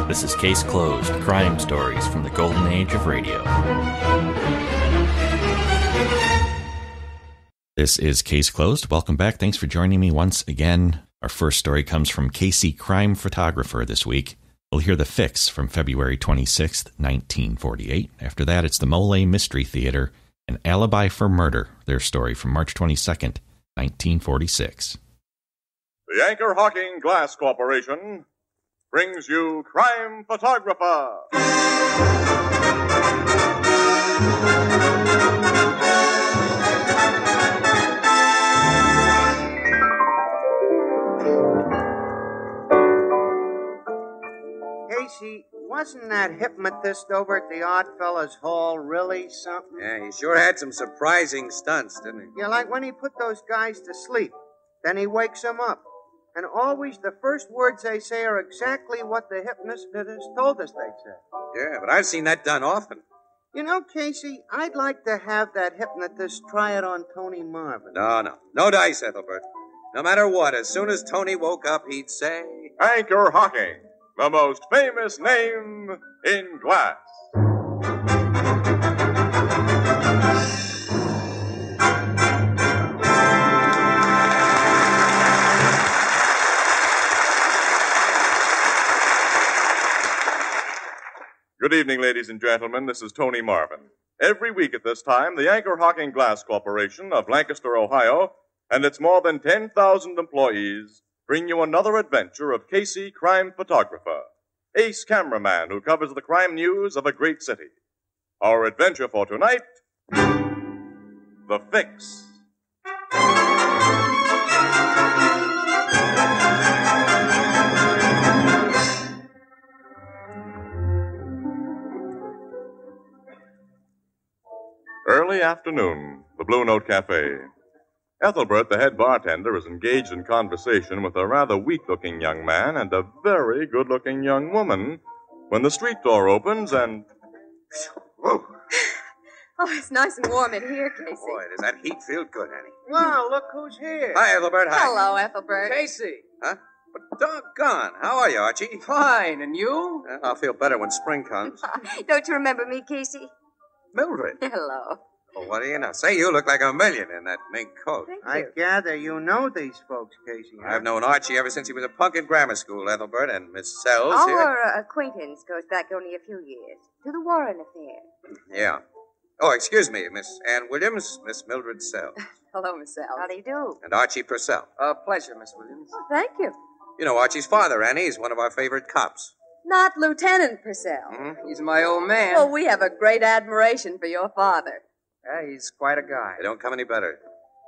This is Case Closed, crime stories from the golden age of radio. This is Case Closed. Welcome back. Thanks for joining me once again. Our first story comes from Casey Crime Photographer this week. We'll hear The Fix from February 26th, 1948. After that, it's the Molle Mystery Theater and Alibi For Murder, their story from March 22nd, 1946. The Anchor Hawking Glass Corporation brings you Crime Photographer. Casey, wasn't that hypnotist over at the Odd Fellas Hall really something? Yeah, he sure had some surprising stunts, didn't he? Yeah, like when he put those guys to sleep. Then he wakes them up. And always the first words they say are exactly what the hypnotist told us they'd say. Yeah, but I've seen that done often. You know, Casey, I'd like to have that hypnotist try it on Tony Marvin. No dice, Ethelbert. No matter what, as soon as Tony woke up, he'd say... Anchor Hawking, the most famous name in glass. Good evening, ladies and gentlemen. This is Tony Marvin. Every week at this time, the Anchor Hawking Glass Corporation of Lancaster, Ohio, and its more than 10,000 employees bring you another adventure of Casey Crime Photographer, ace cameraman who covers the crime news of a great city. Our adventure for tonight, The Fix. Early afternoon, the Blue Note Cafe. Ethelbert, the head bartender, is engaged in conversation with a rather weak-looking young man and a very good-looking young woman when the street door opens and... Whoa. Oh, it's nice and warm in here, Casey. Boy, does that heat feel good, Annie. Wow, look who's here. Hi, Ethelbert. Hi. Hello, Ethelbert. Casey. Huh? But doggone. How are you, Archie? Fine, and you? Well, I'll feel better when spring comes. Don't you remember me, Casey? Mildred. Hello. Well, what do you know? Say, you look like a million in that mink coat. Thank I you. gather you know these folks, Casey. Huh? I've known Archie ever since he was a punk in grammar school, Ethelbert, and Miss Sells here. Our acquaintance goes back only a few years to the Warren affair. Yeah. Oh, excuse me, Miss Ann Williams, Miss Mildred Sells, Hello, Miss Sells. How do you do? and Archie Purcell. Pleasure, Miss Williams. Thank you. You know Archie's father, Annie. He's one of our favorite cops. Not Lieutenant Purcell. Mm-hmm. He's my old man. Well, we have a great admiration for your father. Yeah, he's quite a guy. They don't come any better.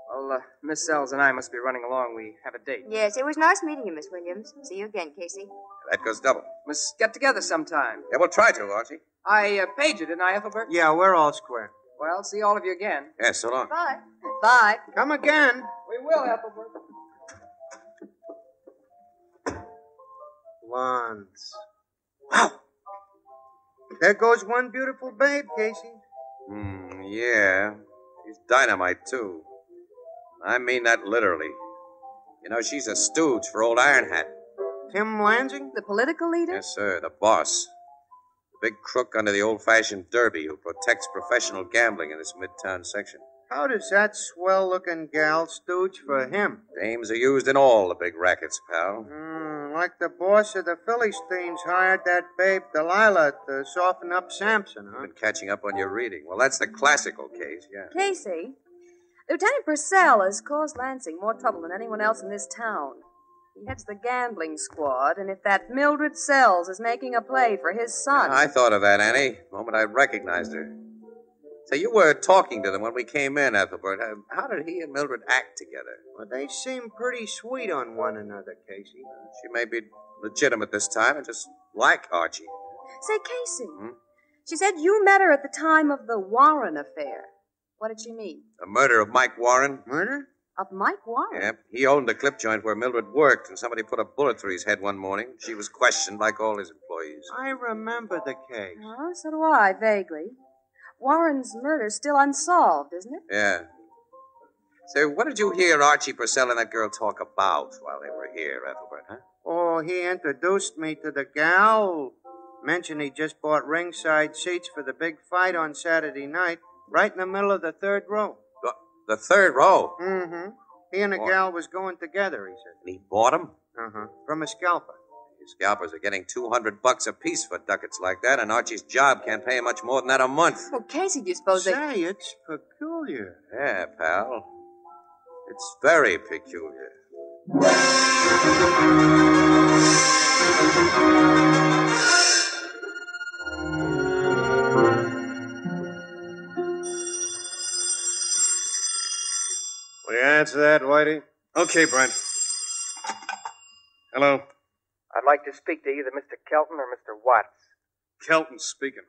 Well, Miss Sells and I must be running along. We have a date. Yes, it was nice meeting you, Miss Williams. See you again, Casey. That goes double. Must get together sometime. Yeah, we'll try to, Archie. I paid you, didn't I, Ethelbert? Yeah, we're all square. Well, see all of you again. Yeah, so long. Bye. Bye. Come again. We will, Ethelbert. Blondes. Wow. There goes one beautiful babe, Casey. Yeah. She's dynamite, too. I mean that literally. You know, she's a stooge for old Iron Hat. Tim Lansing? The political leader? Yes, sir, the boss. The big crook under the old-fashioned derby who protects professional gambling in this midtown section. How does that swell-looking gal stooge for him? Dames are used in all the big rackets, pal. Like the boss of the Philistines hired that babe Delilah to soften up Samson, huh? Been catching up on your reading. Well, that's the classical case, yeah. Casey, Lieutenant Purcell has caused Lansing more trouble than anyone else in this town. He heads the gambling squad, and if that Mildred Sells is making a play for his son... I thought of that, Annie, the moment I recognized her. So you were talking to them when we came in, Ethelbert. How did he and Mildred act together? Well, they seem pretty sweet on one another, Casey. She may be legitimate this time and just like Archie. Say, Casey, she said you met her at the time of the Warren affair. What did she mean? The murder of Mike Warren. Murder? Of Mike Warren? Yeah, he owned a clip joint where Mildred worked, and somebody put a bullet through his head one morning. She was questioned like all his employees. I remember the case. Oh, so do I, vaguely. Warren's murder's still unsolved, isn't it? Yeah. So what did you hear Archie Purcell and that girl talk about while they were here, Ethelbert, huh? Oh, he introduced me to the gal. Mentioned he just bought ringside seats for the big fight on Saturday night, right in the middle of the third row. The third row? Mm-hmm. He and a gal was going together, he said. And he bought them? Uh-huh. From a scalper. His scalpers are getting $200 apiece for ducats like that, and Archie's job can't pay him much more than that a month. Well, Casey, do you suppose they... Say, it's peculiar. Yeah, pal. It's very peculiar. Will you answer that, Whitey? Okay, Brent. Hello. I'd like to speak to either Mr. Kelton or Mr. Watts. Kelton speaking.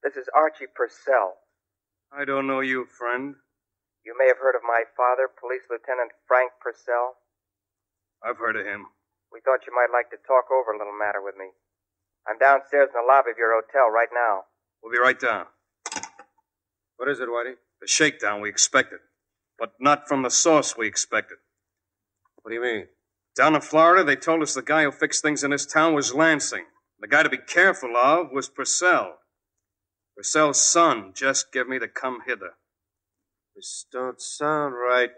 This is Archie Purcell. I don't know you, friend. You may have heard of my father, Police Lieutenant Frank Purcell. I've heard of him. We thought you might like to talk over a little matter with me. I'm downstairs in the lobby of your hotel right now. We'll be right down. What is it, Whitey? The shakedown we expected, but not from the source we expected. What do you mean? Down in Florida, they told us the guy who fixed things in this town was Lansing. The guy to be careful of was Purcell. Purcell's son just gave me the come hither. This don't sound right.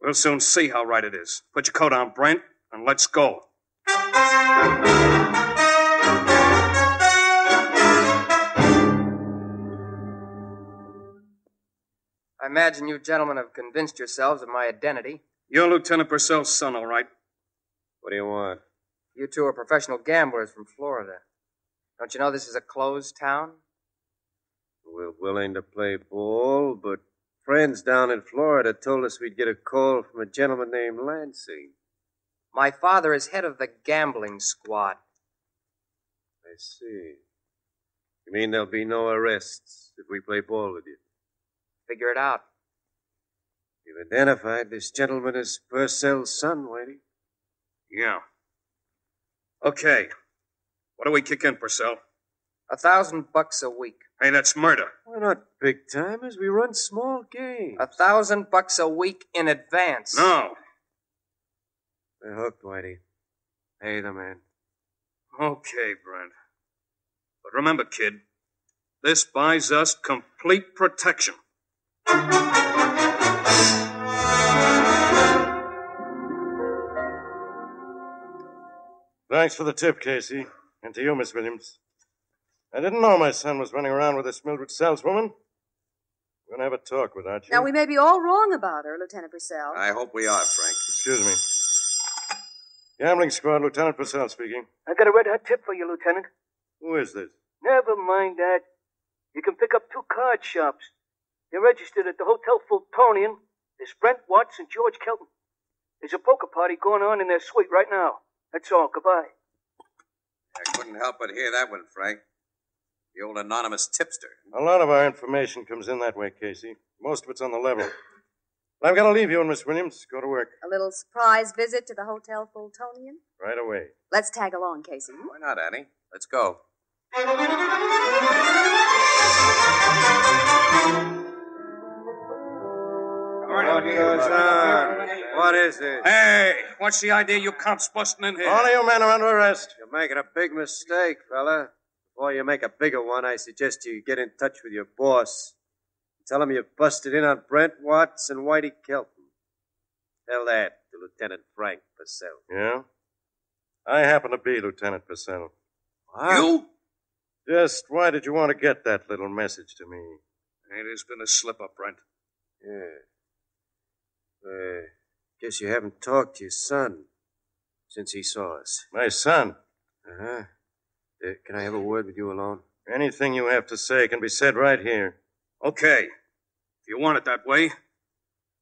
We'll soon see how right it is. Put your coat on, Brent, and let's go. I imagine you gentlemen have convinced yourselves of my identity. You're Lieutenant Purcell's son, all right? What do you want? You two are professional gamblers from Florida. Don't you know this is a closed town? We're willing to play ball, but friends down in Florida told us we'd get a call from a gentleman named Lansing. My father is head of the gambling squad. I see. You mean there'll be no arrests if we play ball with you? Figure it out. You've identified this gentleman as Purcell's son, Whitey. Yeah. Okay. What do we kick in, Purcell? $1,000 a week. Hey, that's murder. We're not big timers. We run small games. $1,000 a week in advance. No. They're hooked, Whitey. Pay the man. Okay, Brent. But remember, kid, this buys us complete protection. Thanks for the tip, Casey. And to you, Miss Williams. I didn't know my son was running around with this Mildred saleswoman. We're going to have a talk with Archie. Now, we may be all wrong about her, Lieutenant Purcell. I hope we are, Frank. Excuse me. Gambling squad, Lieutenant Purcell speaking. I got a red-hot tip for you, Lieutenant. Who is this? Never mind that. You can pick up 2 card shops. They're registered at the Hotel Fultonian. There's Brent Watts and George Kelton. There's a poker party going on in their suite right now. That's all. Goodbye. I couldn't help but hear that one, Frank. The old anonymous tipster. A lot of our information comes in that way, Casey. Most of it's on the level. I've got to leave you and Miss Williams. Go to work. A little surprise visit to the Hotel Fultonian? Right away. Let's tag along, Casey. Why not, Annie? Let's go. What goes on? What is this? Hey, what's the idea you cops busting in here? All of you men are under arrest. You're making a big mistake, fella. Before you make a bigger one, I suggest you get in touch with your boss. Tell him you busted in on Brent Watts and Whitey Kelton. Tell that to Lieutenant Frank Purcell. Yeah? I happen to be Lieutenant Purcell. What? You? Just why did you want to get that little message to me? Hey, there's been a slip-up, Brent. Yeah. Guess you haven't talked to your son since he saw us. My son? Uh-huh. Can I have a word with you alone? Anything you have to say can be said right here. Okay. If you want it that way.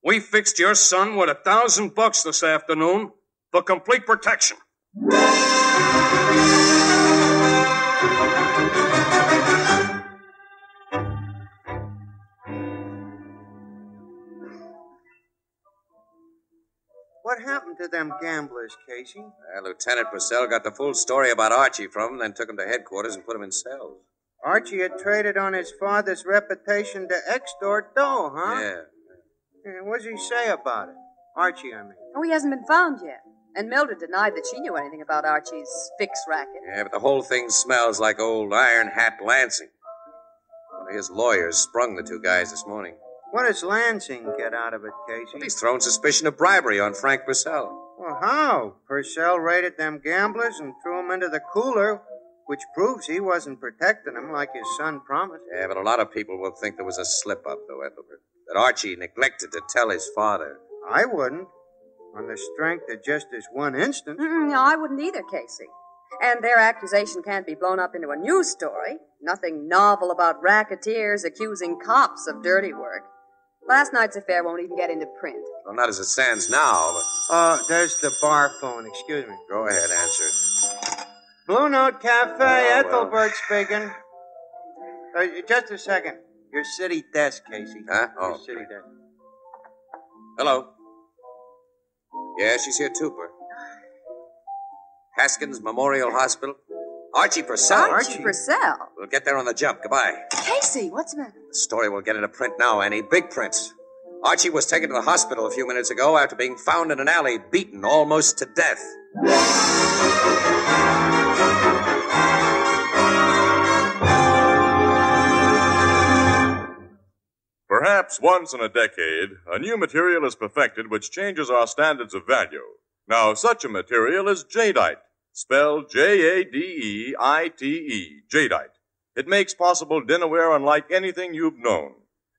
We fixed your son with $1,000 this afternoon for complete protection. What happened to them gamblers, Casey? Lieutenant Purcell got the full story about Archie from him, then took him to headquarters and put him in cells. Archie had traded on his father's reputation to extort dough, huh? Yeah. What does he say about it? Archie, I mean. Oh, he hasn't been found yet. And Mildred denied that she knew anything about Archie's fix racket. Yeah, but the whole thing smells like old Iron Hat Lansing. One of his lawyers sprung the two guys this morning. What does Lansing get out of it, Casey? Well, he's thrown suspicion of bribery on Frank Purcell. Well, how? Purcell raided them gamblers and threw them into the cooler, which proves he wasn't protecting them like his son promised. Yeah, but a lot of people will think there was a slip-up, though, Ethelbert. That Archie neglected to tell his father. I wouldn't. On the strength of just this one instance. No, I wouldn't either, Casey. And their accusation can't be blown up into a news story. Nothing novel about racketeers accusing cops of dirty work. Last night's affair won't even get into print. Well, not as it stands now, but... Oh, there's the bar phone. Excuse me. Go ahead, answer it. Blue Note Cafe, well. Ethelbert speaking. Just a second. Your city desk, Casey. Huh? Your Oh, city great. desk. Hello. Yeah, she's here too, Bert. Haskins Memorial Hospital. Archie Purcell. Archie Purcell? We'll get there on the jump. Goodbye. Casey, what's the matter? The story will get into print now, Annie. Big print. Archie was taken to the hospital a few minutes ago after being found in an alley, beaten almost to death. Perhaps once in a decade, a new material is perfected which changes our standards of value. Now, such a material is jadeite, spelled Jadeite, jadeite. It makes possible dinnerware unlike anything you've known.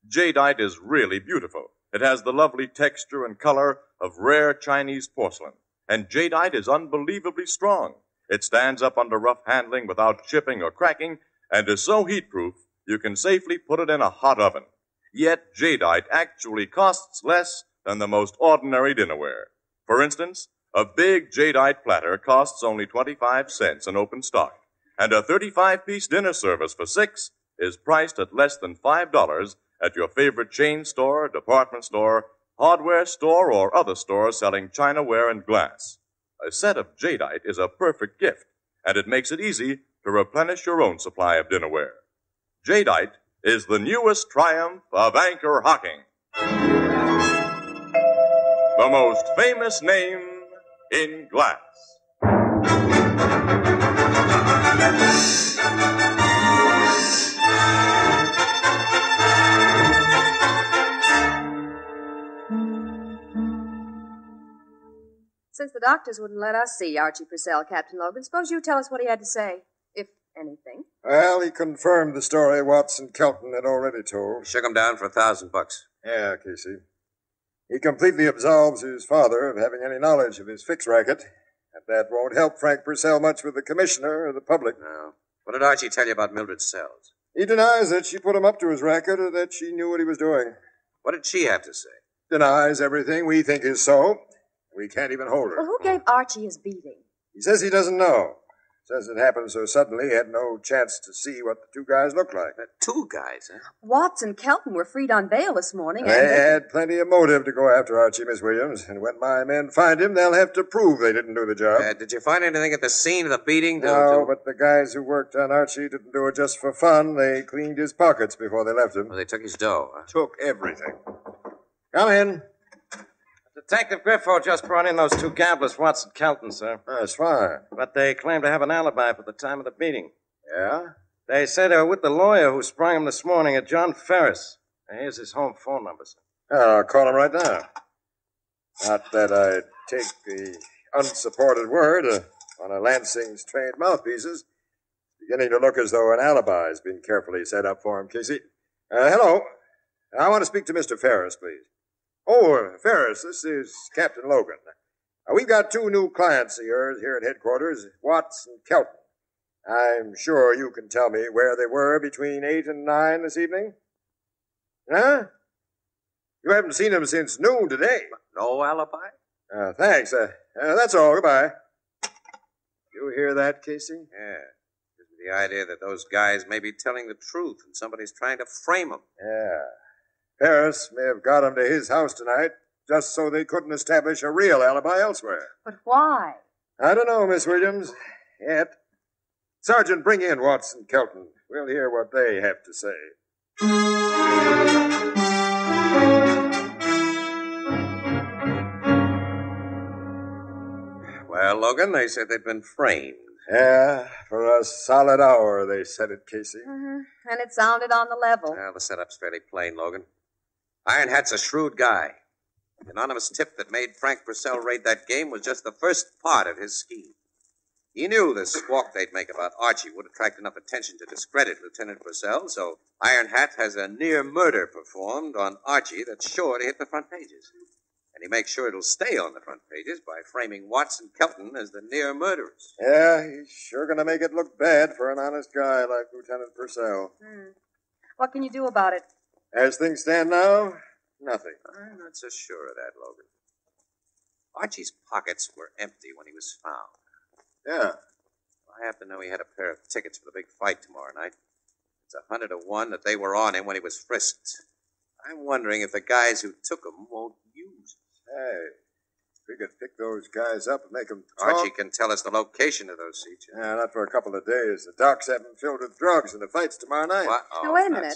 Jadeite is really beautiful. It has the lovely texture and color of rare Chinese porcelain. And jadeite is unbelievably strong. It stands up under rough handling without chipping or cracking, and is so heat-proof you can safely put it in a hot oven. Yet jadeite actually costs less than the most ordinary dinnerware. For instance, a big jadeite platter costs only 25 cents in open stock, and a 35-piece dinner service for $6 is priced at less than $5 at your favorite chain store, department store, hardware store, or other store selling chinaware and glass. A set of jadeite is a perfect gift, and it makes it easy to replenish your own supply of dinnerware. Jadeite is the newest triumph of anchor hocking. The most famous name in glass. Since the doctors wouldn't let us see Archie Purcell, Captain Logan, suppose you tell us what he had to say, if anything. Well, he confirmed the story Watson Kelton had already told. Shook him down for $1,000. Yeah, Casey. He completely absolves his father of having any knowledge of his fix racket, and that won't help Frank Purcell much with the commissioner or the public. No. What did Archie tell you about Mildred Sells? He denies that she put him up to his racket or that she knew what he was doing. What did she have to say? Denies everything we think is so. We can't even hold her. Well, who gave Archie his beating? He says he doesn't know. Says it happened so suddenly he had no chance to see what the two guys looked like. Two guys, huh? Watts and Kelton were freed on bail this morning. They had plenty of motive to go after Archie, Miss Williams. And when my men find him, they'll have to prove they didn't do the job. Did you find anything at the scene of the beating? No, but the guys who worked on Archie didn't do it just for fun. They cleaned his pockets before they left him. Well, they took his dough, huh? Took everything. Come in. Detective Griffo just brought in those two gamblers, Watson Kelton, sir. That's fine. But they claim to have an alibi for the time of the beating. Yeah? They say they were with the lawyer who sprung him this morning at John Ferris. Here's his home phone number, sir. I'll call him right now. Not that I'd take the unsupported word of one of Lansing's trained mouthpieces. Beginning to look as though an alibi's been carefully set up for him, Casey. Hello. I want to speak to Mr. Ferris, please. Oh, Ferris, this is Captain Logan. We've got two new clients of yours here at headquarters, Watts and Kelton. I'm sure you can tell me where they were between 8 and 9 this evening. Huh? You haven't seen them since noon today. No alibi? Thanks. That's all. Goodbye. You hear that, Casey? Yeah. Gives me the idea that those guys may be telling the truth and somebody's trying to frame them. Yeah. Ferris may have got him to his house tonight just so they couldn't establish a real alibi elsewhere. But why? I don't know, Miss Williams. Yet. Sergeant, bring in Watson Kelton. We'll hear what they have to say. Logan. They said they'd been framed. Yeah, for a solid hour, they said it, Casey. Mm-hmm. And it sounded on the level. Well, the setup's fairly plain, Logan. Iron Hat's a shrewd guy. The anonymous tip that made Frank Purcell raid that game was just the first part of his scheme. He knew the squawk they'd make about Archie would attract enough attention to discredit Lieutenant Purcell, so Iron Hat has a near murder performed on Archie that's sure to hit the front pages. And he makes sure it'll stay on the front pages by framing Watts and Kelton as the near murderers. Yeah, he's sure going to make it look bad for an honest guy like Lieutenant Purcell. What can you do about it? As things stand now, nothing. I'm not so sure of that, Logan. Archie's pockets were empty when he was found. Yeah. I happen to know he had a pair of tickets for the big fight tomorrow night. It's 100 to 1 that they were on him when he was frisked. I'm wondering if the guys who took him won't use him. Hey, we could pick those guys up and make them talk. Archie can tell us the location of those seats. Yeah, not for a couple of days. The docks have them filled with drugs, and the fight's tomorrow night. What? Oh, now, wait a minute.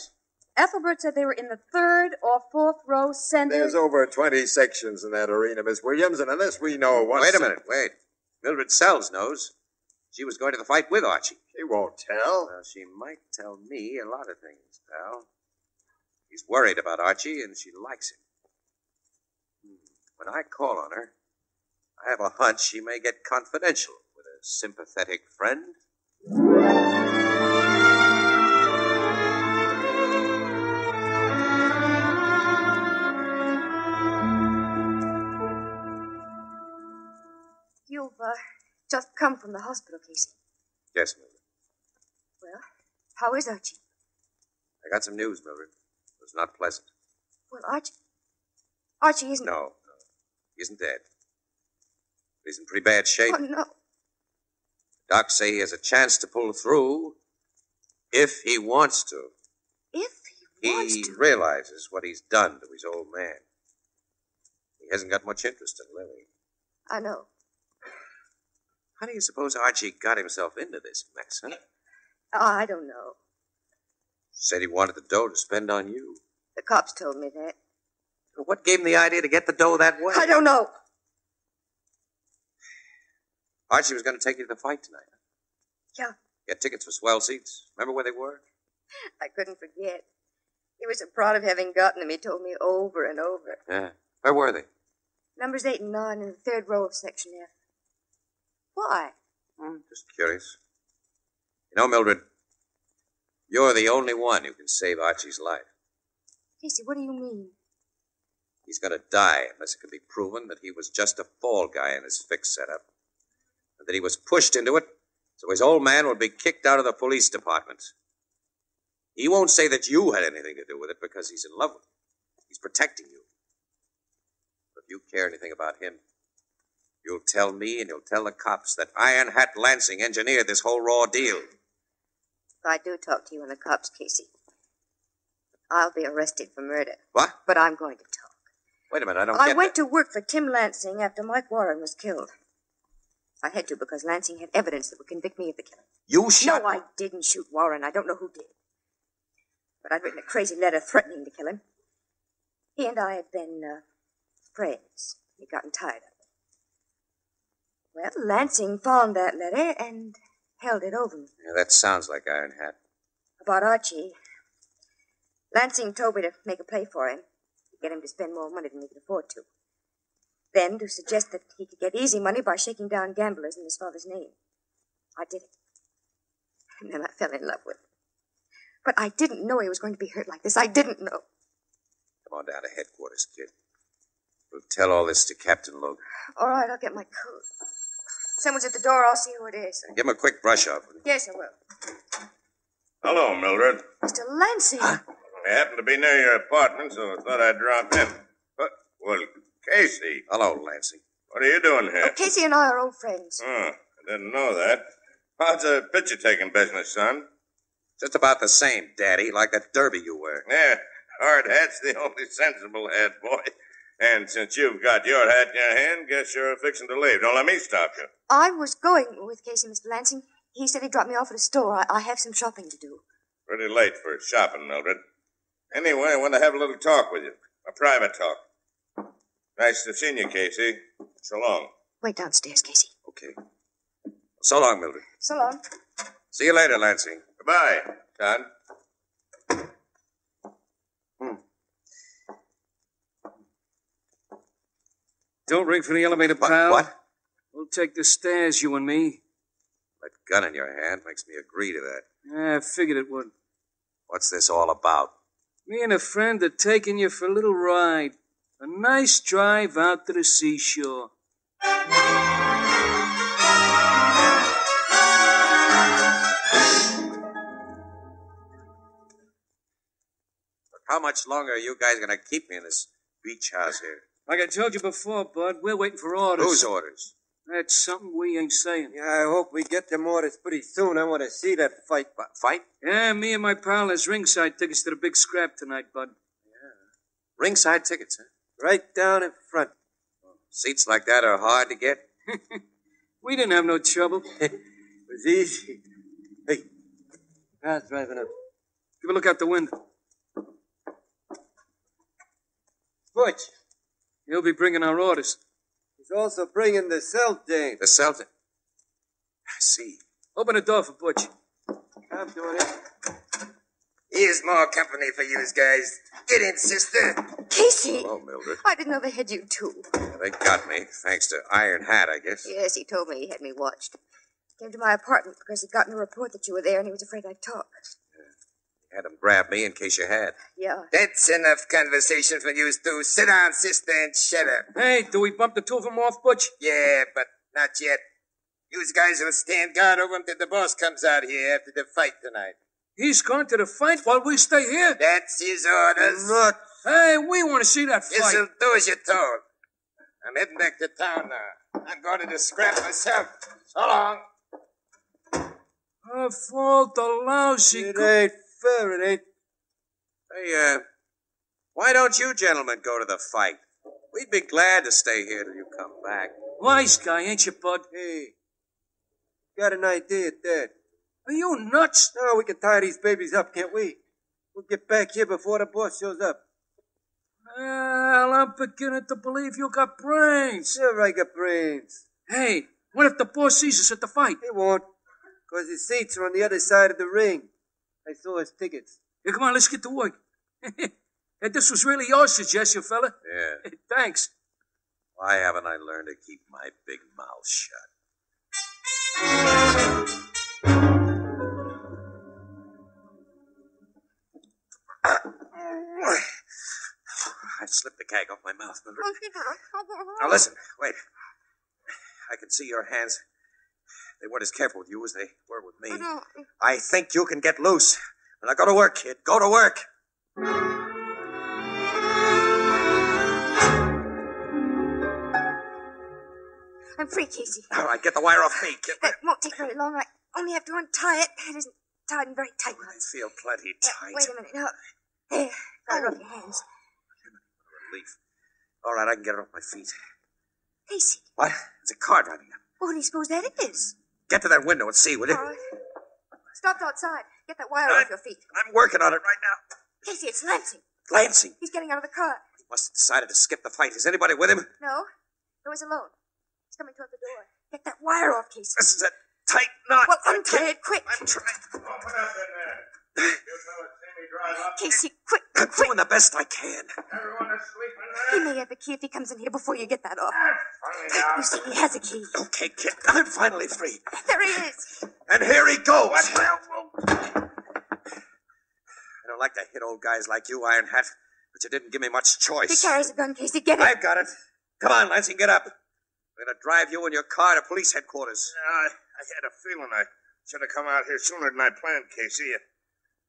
Ethelbert said they were in the 3rd or 4th row center. There's over 20 sections in that arena, Miss Williams, and unless we know what's... Wait a minute, wait. Mildred Sells knows. She was going to the fight with Archie. She won't tell. Well, she might tell me a lot of things, pal. She's worried about Archie, and she likes him. When I call on her, I have a hunch she may get confidential with a sympathetic friend. You've just come from the hospital, Casey. Yes, Mildred. Well, how is Archie? I got some news, Mildred. It was not pleasant. Well, Archie isn't... No. He isn't dead. He's in pretty bad shape. Oh, no. Docs say he has a chance to pull through if he wants to. If he wants He to? realizes what he's done to his old man. He hasn't got much interest in living. I know. How do you suppose Archie got himself into this mess, huh? I don't know. Said he wanted the dough to spend on you. The cops told me that. What gave him the idea to get the dough that way? I don't know. Archie was going to take you to the fight tonight. Yeah. Get tickets for swell seats. Remember where they were? I couldn't forget. He was so proud of having gotten them. He told me over and over. Yeah. Where were they? Numbers 8 and 9 in the 3rd row of Section F. Why? Just curious. You know, Mildred, you're the only one who can save Archie's life. Casey, what do you mean? He's going to die unless it can be proven that he was just a fall guy in this fixed setup. And that he was pushed into it so his old man would be kicked out of the police department. He won't say that you had anything to do with it because he's in love with you. He's protecting you. But if you care anything about him, you'll tell me and you'll tell the cops that Iron Hat Lansing engineered this whole raw deal. If I do talk to you and the cops, Casey, I'll be arrested for murder. What? But I'm going to talk. Wait a minute, I don't I get went that. to work for Tim Lansing after Mike Warren was killed. I had to because Lansing had evidence that would convict me of the killing. You shot... No, I didn't shoot Warren. I don't know who did. But I'd written a crazy letter threatening to kill him. He and I had been friends. He'd gotten tired of it. Well, Lansing found that letter and held it over me. Yeah, that sounds like Iron Hat. About Archie, Lansing told me to make a play for him, to get him to spend more money than he could afford to. Then to suggest that he could get easy money by shaking down gamblers in his father's name. I did it. And then I fell in love with him. But I didn't know he was going to be hurt like this. I didn't know. Come on down to headquarters, kid. We'll tell all this to Captain Logan. All right, I'll get my coat. Someone's at the door. I'll see who it is. Give him a quick brush up. Yes, I will. Hello, Mildred. Mr. Lansing. I happened to be near your apartment, so I thought I'd drop in. Well, Casey. Hello, Lansing. What are you doing here? Oh, Casey and I are old friends. Oh, I didn't know that. How's the picture-taking business, son? Just about the same, Daddy, like that derby you wear. Yeah, hard hat's the only sensible hat, boy. And since you've got your hat in your hand, guess you're fixing to leave. Don't let me stop you. I was going with Casey, Mr. Lansing. He said he'd drop me off at a store. I have some shopping to do. Pretty late for shopping, Mildred. Anyway, I want to have a little talk with you. A private talk. Nice to have seen you, Casey. So long. Wait downstairs, Casey. Okay. So long, Mildred. So long. See you later, Lansing. Goodbye. John? Don't ring for the elevator, pal. What? We'll take the stairs, you and me. That gun in your hand makes me agree to that. Yeah, I figured it would. What's this all about? Me and a friend are taking you for a little ride. A nice drive out to the seashore. How much longer are you guys going to keep me in this beach house here? Like I told you before, Bud, we're waiting for orders. Whose orders? That's something we ain't saying. Yeah, I hope we get them orders pretty soon. I want to see that fight. Fight? Yeah, me and my pal has ringside tickets to the big scrap tonight, Bud. Ringside tickets, huh? Right down in front. Seats like that are hard to get. We didn't have no trouble. It was easy. Hey, car's driving up. Give a look out the window. Butch, He'll be bringing our orders. he's also bringing the cell dame. The Celtic. I see. Open the door for Butch. I'm doing it. Here's more company for you guys. Get in, sister. Casey! Hello, Mildred. I didn't know they had you, too. Yeah, they got me, thanks to Iron Hat, I guess. Yes, he told me he had me watched. Came to my apartment because he'd gotten a report that you were there and he was afraid I'd talk. Had him grab me in case you had. Yeah. That's enough conversation for you two. Sit down, sister, and shut up. Hey, do we bump the two of them off, Butch? Yeah, but not yet. You guys will stand guard over him till the boss comes out here after the fight tonight. He's going to the fight while we stay here? That's his orders. Look, Hey, we want to see that fight. This'll do as you're told. I'm heading back to town now. I'm going to the scrap myself. So long. Her fault, the lousy... it ain't fair, it ain't. Hey, why don't you gentlemen go to the fight? We'd be glad to stay here till you come back. Wise guy, ain't you, Bud? Hey, got an idea at that. Are you nuts? No, we can tie these babies up, can't we? We'll get back here before the boss shows up. Well, I'm beginning to believe you got brains. Sure, I got brains. Hey, what if the boss sees us at the fight? He won't, because his seats are on the other side of the ring. I saw his tickets. Hey, come on, let's get to work. Hey, this was really your suggestion, fella. Yeah. Thanks. Why haven't I learned to keep my big mouth shut? I slipped the gag off my mouth, Mildred. Now listen, wait. I can see your hands. They weren't as careful with you as they were with me. I think you can get loose. Now go to work, kid. Go to work. I'm free, Casey. All right, get the wire off me. That won't take very long. I only have to untie it. It isn't tied in very tight I knots. feel plenty tight. Wait a minute. Now, there. Got it off your hands. Relief. All right, I can get it off my feet. Casey. What? There's a car driving up. What do you suppose that is? Get to that window and see, will you? All right. Stop outside. Get that wire off your feet. I'm working on it right now. Casey, it's Lansing. Lansing. He's getting out of the car. He must have decided to skip the fight. Is anybody with him? No. No, he's alone. He's coming toward the door. Get that wire off, Casey. This is a tight knot. Well, untie it quick. I'm trying. Open up in there. You fellas see me drive up? Casey, quick. I'm doing the best I can. Everyone asleep in He there? may have the key if he comes in here before you get that off. Finally now. You see, he has a key. Okay, kid. I'm finally free. There he is. And here he goes. I don't like to hit old guys like you, Iron Hat, but you didn't give me much He choice. carries a gun, Casey. Get it. I've got it. Come on, Lansing, get up. We're going to drive you and your car to police headquarters. I had a feeling I should have come out here sooner than I planned, Casey. It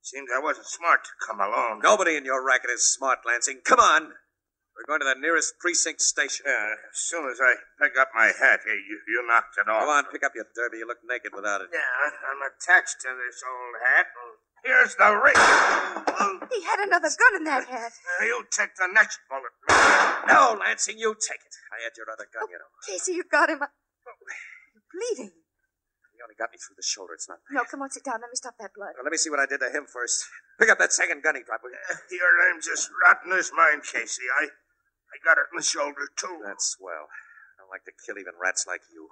seems I wasn't smart to come along. Nobody in your racket is smart, Lansing. Come on. We're going to the nearest precinct station. Yeah, as soon as I pick up my hat, hey, you knocked it off. Come on, pick up your derby. You look naked without it. Yeah, I'm attached to this old hat. Here's the ring. He had another gun in that hat. You take the next bullet. No, Lansing, you take it. I had your other gun, you know. Casey, you got him. You're bleeding. He only got me through the shoulder. It's not bad. No, come on, sit down. Let me stop that blood. Now, let me see what I did to him first. Pick up that second gun he dropped, will you? Your name's as rotten as mine, Casey. I got it in the shoulder, too. That's swell. I don't like to kill even rats like you.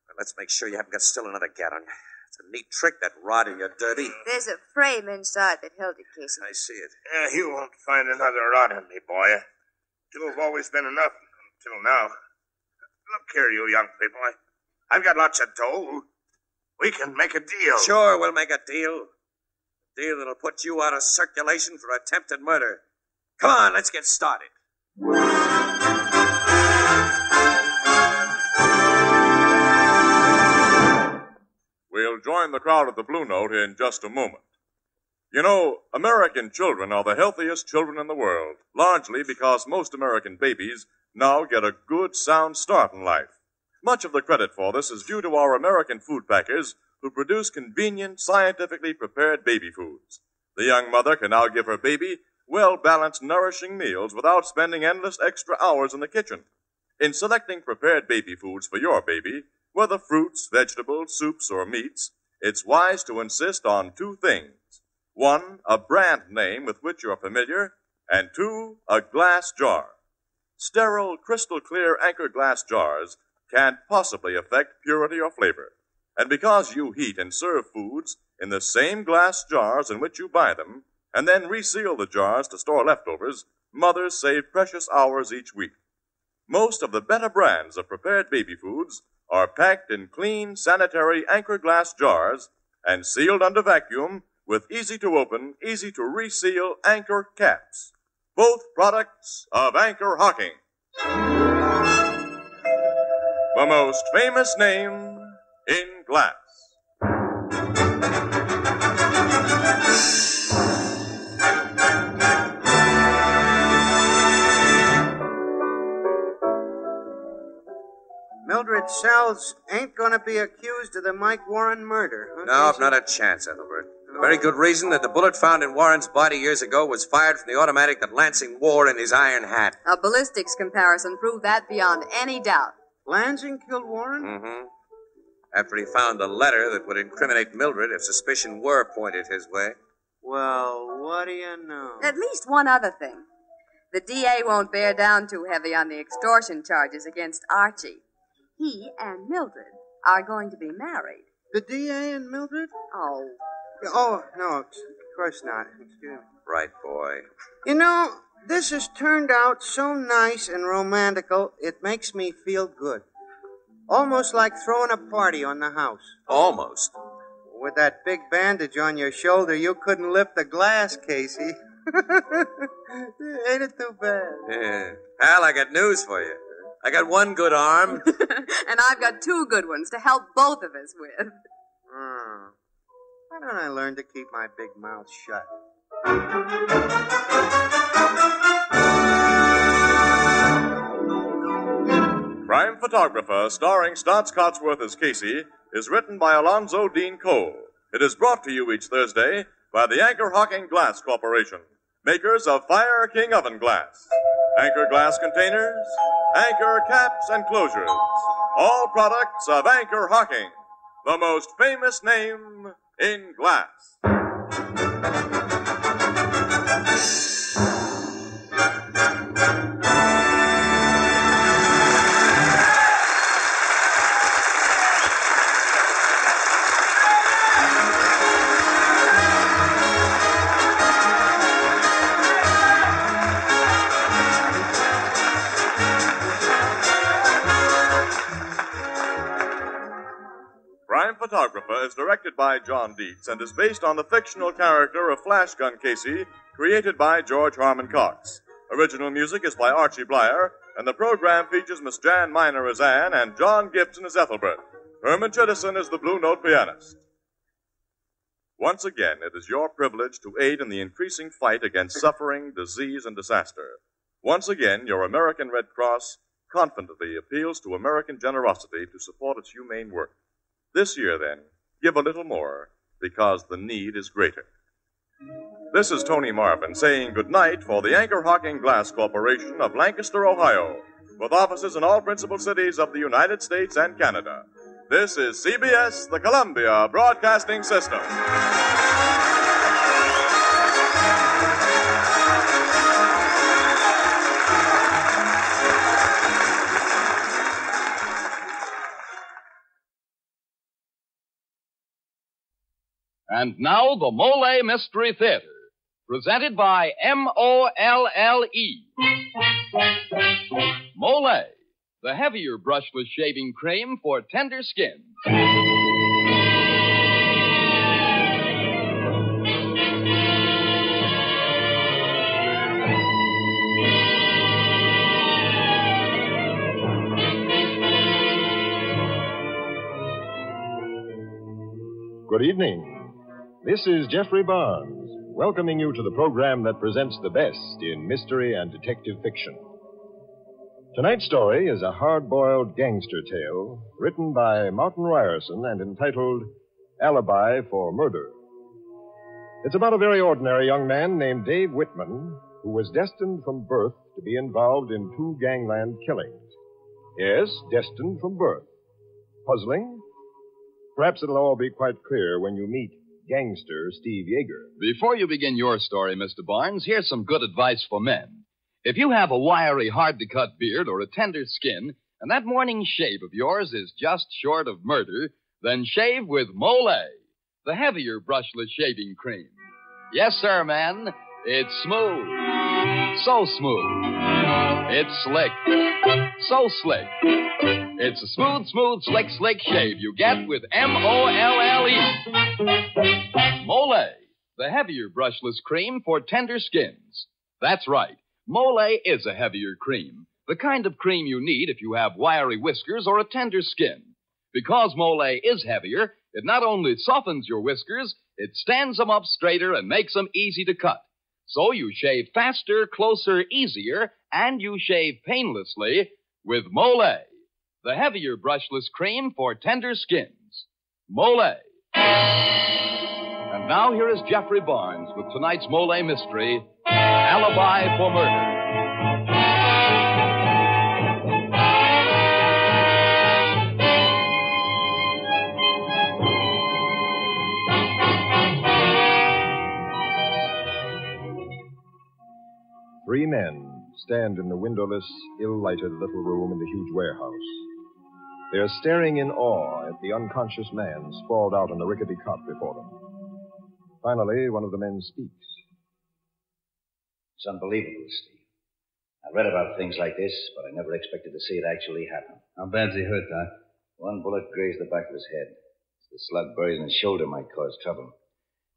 But let's make sure you haven't got still another gat on you. It's a neat trick, that rod in your dirty. There's a frame inside that held it, Casey. I see it. You won't find another rod on me, boy. Two have always been enough until now. Look here, you young people. I've got lots of dough. We can make a deal. Sure, we'll make a deal. A deal that'll put you out of circulation for attempted murder. Come on, let's get started. We'll join the crowd at the Blue Note in just a moment. You know, American children are the healthiest children in the world, largely because most American babies now get a good, sound start in life. Much of the credit for this is due to our American food packers who produce convenient, scientifically prepared baby foods. The young mother can now give her baby well-balanced, nourishing meals without spending endless extra hours in the kitchen. In selecting prepared baby foods for your baby, whether fruits, vegetables, soups, or meats, it's wise to insist on two things. One, a brand name with which you're familiar, and two, a glass jar. Sterile, crystal-clear Anchor glass jars can't possibly affect purity or flavor. And because you heat and serve foods in the same glass jars in which you buy them, and then reseal the jars to store leftovers, mothers save precious hours each week. Most of the better brands of prepared baby foods are packed in clean, sanitary Anchor glass jars and sealed under vacuum with easy-to-open, easy-to-reseal Anchor caps. Both products of Anchor Hocking. The most famous name in glass. Mildred Sells ain't going to be accused of the Mike Warren murder, huh? No, Casey? not a chance, Ethelbert. A very good reason that the bullet found in Warren's body years ago was fired from the automatic that Lansing wore in his iron hat. A ballistics comparison proved that beyond any doubt. Lansing killed Warren? Mm-hmm. After he found the letter that would incriminate Mildred if suspicion were pointed his way. Well, what do you know? At least one other thing. The DA won't bear down too heavy on the extortion charges against Archie. He and Mildred are going to be married. The DA and Mildred? Oh. Oh, no, of course not. Excuse me. Right, boy. You know, this has turned out so nice and romantical, it makes me feel good. Almost like throwing a party on the house. Almost. With that big bandage on your shoulder, you couldn't lift the glass, Casey. Ain't it too bad? Yeah. Al, I got news for you. I got one good arm. And I've got two good ones to help both of us with. Why don't I learn to keep my big mouth shut? Crime Photographer, starring Stotts Cotsworth as Casey, is written by Alonzo Dean Cole. It is brought to you each Thursday by the Anchor Hocking Glass Corporation, makers of Fire King Oven Glass. Anchor glass containers, Anchor caps and closures. All products of Anchor Hocking, the most famous name in glass. Crime Photographer is directed by John Dietz and is based on the fictional character of Flash Gun Casey, created by George Harmon Cox. Original music is by Archie Blyer, and the program features Miss Jan Miner as Anne and John Gibson as Ethelbert. Herman Chittison is the Blue Note pianist. Once again, it is your privilege to aid in the increasing fight against suffering, disease, and disaster. Once again, your American Red Cross confidently appeals to American generosity to support its humane work. This year, then, give a little more, because the need is greater. This is Tony Marvin saying good night for the Anchor Hocking Glass Corporation of Lancaster, Ohio, with offices in all principal cities of the United States and Canada. This is CBS, the Columbia Broadcasting System. And now the Molle Mystery Theater, presented by M-O-L-L-E. Molle, the heavier brushless shaving cream for tender skins. Good evening. This is Jeffrey Barnes, welcoming you to the program that presents the best in mystery and detective fiction. Tonight's story is a hard-boiled gangster tale written by Martin Ryerson and entitled Alibi for Murder. It's about a very ordinary young man named Dave Whitman who was destined from birth to be involved in 2 gangland killings. Yes, destined from birth. Puzzling? Perhaps it'll all be quite clear when you meet gangster Steve Yeager. Before you begin your story, Mr. Barnes, here's some good advice for men. If you have a wiry, hard-to-cut beard or a tender skin, and that morning shave of yours is just short of murder, then shave with Molle, the heavier brushless shaving cream. Yes, sir, man. It's smooth. So smooth. It's slick. So slick. It's a smooth, slick shave you get with M-O-L-L-E. Molle, the heavier brushless cream for tender skins. That's right. Molle is a heavier cream. The kind of cream you need if you have wiry whiskers or a tender skin. Because Molle is heavier, it not only softens your whiskers, it stands them up straighter and makes them easy to cut. So you shave faster, closer, easier, and you shave painlessly with Molle, the heavier brushless cream for tender skins. Molle. And now here is Jeffrey Barnes with tonight's Molle mystery, Alibi for Murder. 3 men stand in the windowless, ill-lighted little room in the huge warehouse. They are staring in awe at the unconscious man sprawled out on the rickety cot before them. Finally, one of the men speaks. It's unbelievable, Steve. I read about things like this, but I never expected to see it actually happen. How bad's he hurt, Doc? 1 bullet grazed the back of his head. The slug buried in his shoulder might cause trouble.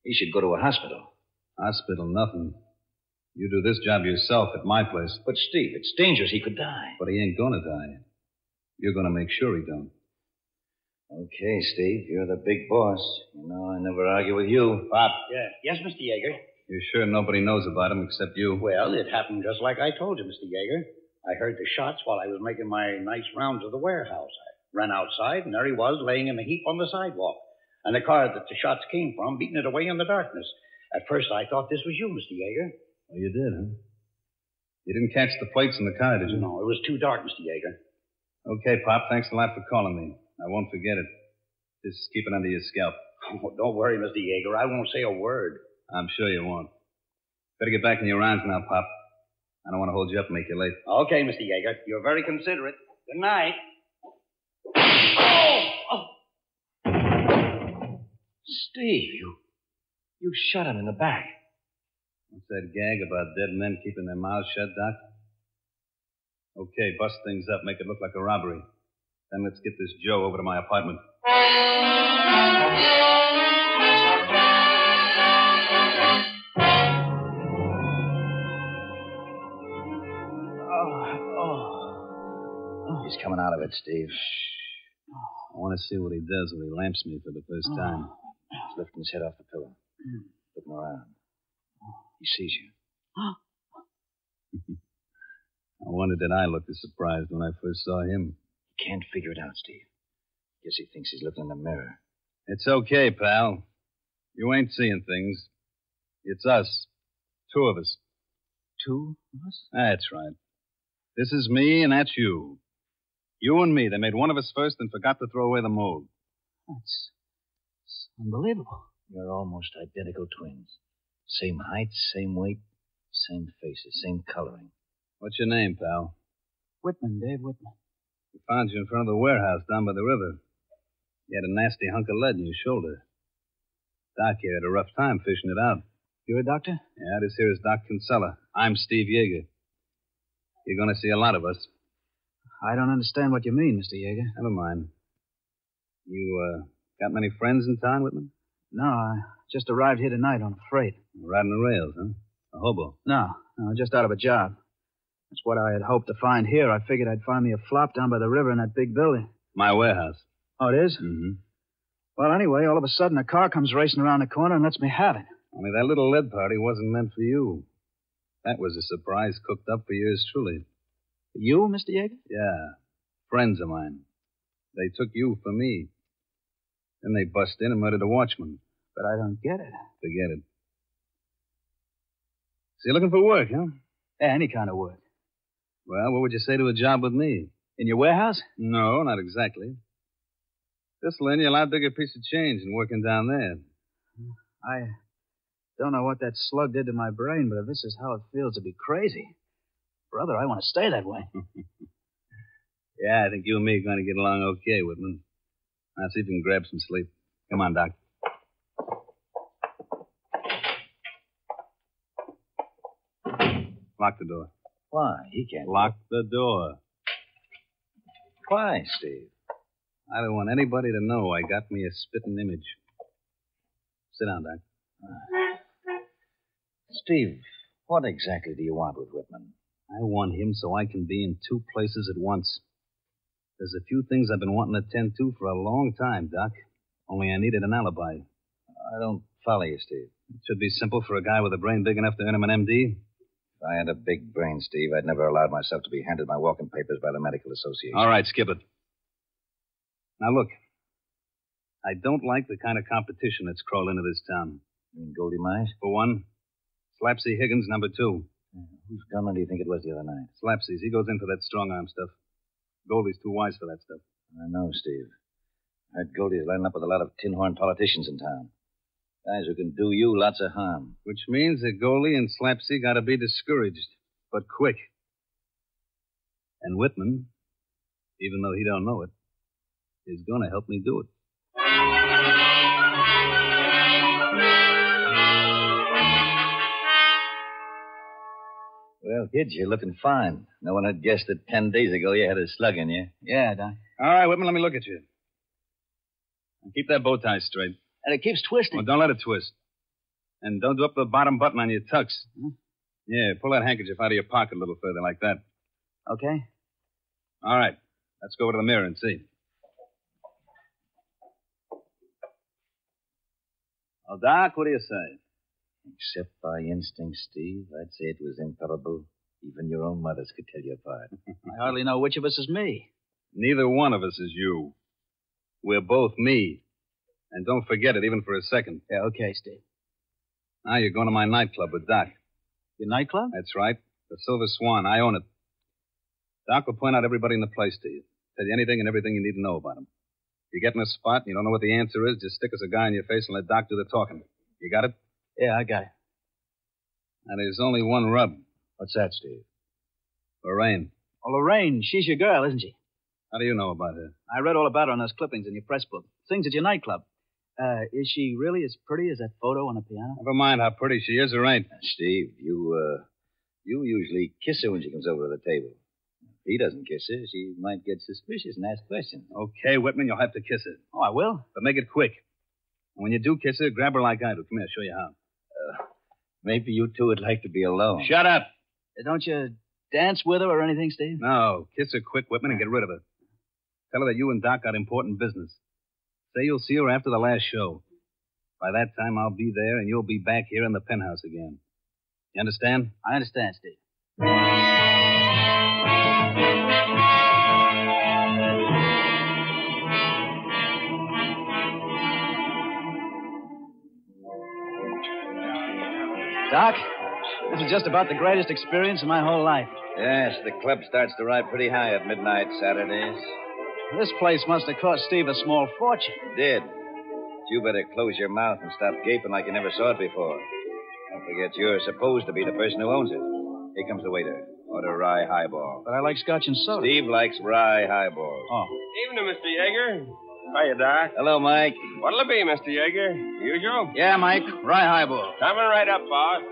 He should go to a hospital. Hospital, nothing. You do this job yourself at my place. But, Steve, it's dangerous. He could die. But he ain't gonna die. You're gonna make sure he don't. Okay, Steve, you're the big boss. You know I never argue with you. Bob. Yeah. Yes, Mr. Yeager? You're sure nobody knows about him except you? Well, it happened just like I told you, Mr. Yeager. I heard the shots while I was making my nice rounds of the warehouse. I ran outside, and there he was, laying in a heap on the sidewalk. And the car that the shots came from, beating it away in the darkness. At first, I thought this was you, Mr. Yeager. Oh, you did, huh? You didn't catch the plates in the car, did you? No, it was too dark, Mr. Yeager. Okay, Pop, thanks a lot for calling me. I won't forget it. Just keep it under your scalp. Oh, don't worry, Mr. Yeager. I won't say a word. I'm sure you won't. Better get back in your rounds now, Pop. I don't want to hold you up and make you late. Okay, Mr. Yeager. You're very considerate. Good night. Oh! Steve, you shot him in the back. What's that gag about dead men keeping their mouths shut, Doc? Okay, bust things up, make it look like a robbery. Then let's get this Joe over to my apartment. He's coming out of it, Steve. I want to see what he does when he lamps me for the first time. He's lifting his head off the pillow. Looking around. He sees you. I wonder did I look as surprised when I first saw him. He can't figure it out, Steve. Guess he thinks he's looking in the mirror. It's okay, pal. You ain't seeing things. It's us. 2 of us. 2 of us? That's right. This is me, and that's you. You and me. They made one of us first and forgot to throw away the mold. It's unbelievable. You're almost identical twins. Same height, same weight, same faces, same coloring. What's your name, pal? Whitman, Dave Whitman. We found you in front of the warehouse down by the river. You had a nasty hunk of lead in your shoulder. Doc here had a rough time fishing it out. You're a doctor? Yeah, this here is Doc Kinsella. I'm Steve Yeager. You're going to see a lot of us. I don't understand what you mean, Mr. Yeager. Never mind. You, got many friends in town, Whitman? No, I just arrived here tonight on a freight. Riding the rails, huh? A hobo? No, just out of a job. That's what I had hoped to find here. I figured I'd find me a flop down by the river in that big building. My warehouse. Oh, it is? Mm-hmm. Well, anyway, all of a sudden a car comes racing around the corner and lets me have it. Only that little lead party wasn't meant for you. That was a surprise cooked up for yours truly. You, Mr. Yeager? Yeah. Friends of mine. They took you for me. Then they bust in and murdered a watchman. But I don't get it. Forget it. So you're looking for work, huh? Yeah, any kind of work. Well, what would you say to a job with me? In your warehouse? No, not exactly. This'll earn you a lot bigger piece of change than working down there. I don't know what that slug did to my brain, but if this is how it feels to be crazy, brother, I want to stay that way. Yeah, I think you and me are going to get along okay, Whitman. Now see if you can grab some sleep. Come on, Doc. Lock the door. Why? He can't. Lock the door. Why, Steve? I don't want anybody to know I got me a spitting image. Sit down, Doc. Steve, what exactly do you want with Whitman? I want him so I can be in two places at once. There's a few things I've been wanting to attend to for a long time, Doc. Only I needed an alibi. I don't follow you, Steve. It should be simple for a guy with a brain big enough to earn him an MD. If I had a big brain, Steve, I'd never allowed myself to be handed my walking papers by the Medical Association. All right, skip it. Now, look. I don't like the kind of competition that's crawled into this town. You mean Goldie Mize? For one, Slapsy Higgins, number two. Whose gunman do you think it was the other night? Slapsy's. He goes in for that strong-arm stuff. Goldie's too wise for that stuff. I know, Steve. I heard Goldie's lining up with a lot of tin-horn politicians in town. Guys who can do you lots of harm. Which means that Goldie and Slapsy got to be discouraged, but quick. And Whitman, even though he don't know it, is going to help me do it. Well, kid, you're looking fine. No one had guessed that 10 days ago you had a slug in you. Yeah, Doc. All right, Whitman, let me look at you. Keep that bow tie straight. And it keeps twisting. Well, don't let it twist. And don't do up the bottom button on your tux. Yeah, pull that handkerchief out of your pocket a little further, like that. Okay. All right. Let's go over to the mirror and see. Well, Doc, what do you say? Except by instinct, Steve, I'd say it was improbable. Even your own mothers could tell you apart. I hardly know which of us is me. Neither one of us is you. We're both me. And don't forget it, even for a second. Yeah, okay, Steve. Now you're going to my nightclub with Doc. Your nightclub? That's right. The Silver Swan. I own it. Doc will point out everybody in the place to you. Tell you anything and everything you need to know about him. If you get in a spot and you don't know what the answer is, just stick a cigar in your face and let Doc do the talking. You got it? Yeah, I got it. Now, there's only one rub. What's that, Steve? Lorraine. Oh, Lorraine. She's your girl, isn't she? How do you know about her? I read all about her on those clippings in your press book. Things at your nightclub. Is she really as pretty as that photo on the piano? Never mind how pretty she is or ain't. Steve, you usually kiss her when she comes over to the table. If he doesn't kiss her, she might get suspicious and ask questions. Okay, Whitman, you'll have to kiss her. Oh, I will? But make it quick. And when you do kiss her, grab her like I do. Come here, I'll show you how. Maybe you two would like to be alone. Shut up. Don't you dance with her or anything, Steve? No. Kiss her quick, Whitman, and get rid of her. Tell her that you and Doc got important business. Say you'll see her after the last show. By that time, I'll be there, and you'll be back here in the penthouse again. You understand? I understand, Steve. Doc, this is just about the greatest experience in my whole life. Yes, the club starts to ride pretty high at midnight Saturdays. This place must have cost Steve a small fortune. It did. But you better close your mouth and stop gaping like you never saw it before. Don't forget you're supposed to be the person who owns it. Here comes the waiter. Order rye highball. But I like scotch and soda. Steve likes rye highball. Oh. Evening, Mr. Yeager. Hiya, Doc. Hello, Mike. What'll it be, Mr. Yeager? Usual? Yeah, Mike. Rye highball. Coming right up, boss.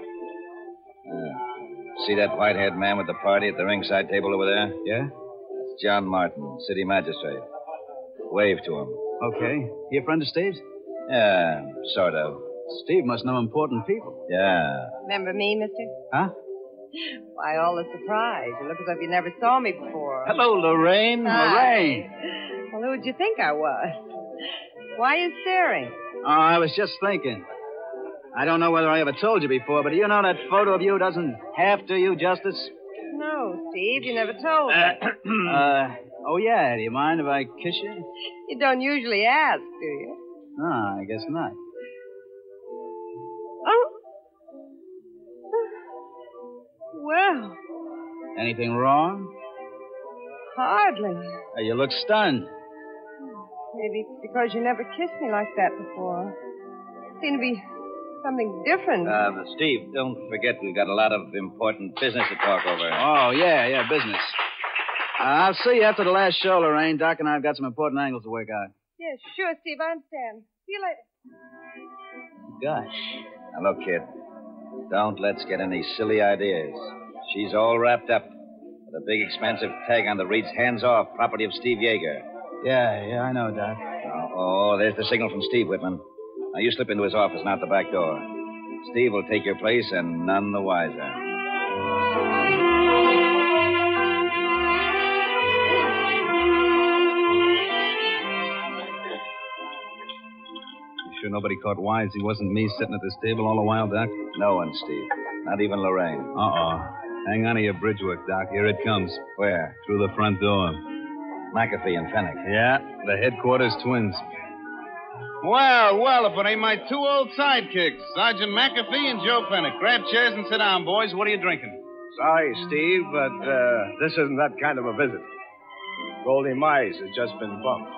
See that white-haired man with the party at the ringside table over there? Yeah? That's John Martin, city magistrate. Wave to him. Okay. He a friend of Steve's? Yeah, sort of. Steve must know important people. Yeah. Remember me, mister? Huh? Why, all the surprise. You look as if you never saw me before. Hello, Lorraine. Hi. Lorraine. Well, who'd you think I was? Why are you staring? Oh, I was just thinking. I don't know whether I ever told you before, but do you know that photo of you doesn't half do you justice? No, Steve, you never told me. Oh, yeah. Do you mind if I kiss you? You don't usually ask, do you? No, I guess not. Oh. Well, Anything wrong? hardly. You look stunned. Maybe it's because you never kissed me like that before. Seemed to be something different. Steve, don't forget we've got a lot of important business to talk over. Oh, yeah, business. I'll see you after the last show, Lorraine. Doc and I have got some important angles to work out. Yes, sure, Steve. I understand. See you later. Gosh. Now, look, kid. Don't let's get any silly ideas. She's all wrapped up with a big, expensive tag on that reads hands off, property of Steve Yeager. Yeah, I know, Doc. Oh, there's the signal from Steve Whitman. Now, you slip into his office and out the back door. Steve will take your place and none the wiser. You sure nobody caught wise he wasn't me sitting at this table all the while, Doc? No one, Steve. Not even Lorraine. Hang on to your bridge work, Doc. Here it comes. Where? Through the front door. McAfee and Fennick. Yeah, the headquarters twins. Well, if it ain't my two old sidekicks, Sergeant McAfee and Joe Fennick. Grab chairs and sit down, boys. What are you drinking? Sorry, Steve, but this isn't that kind of a visit. Goldie Mize has just been bumped.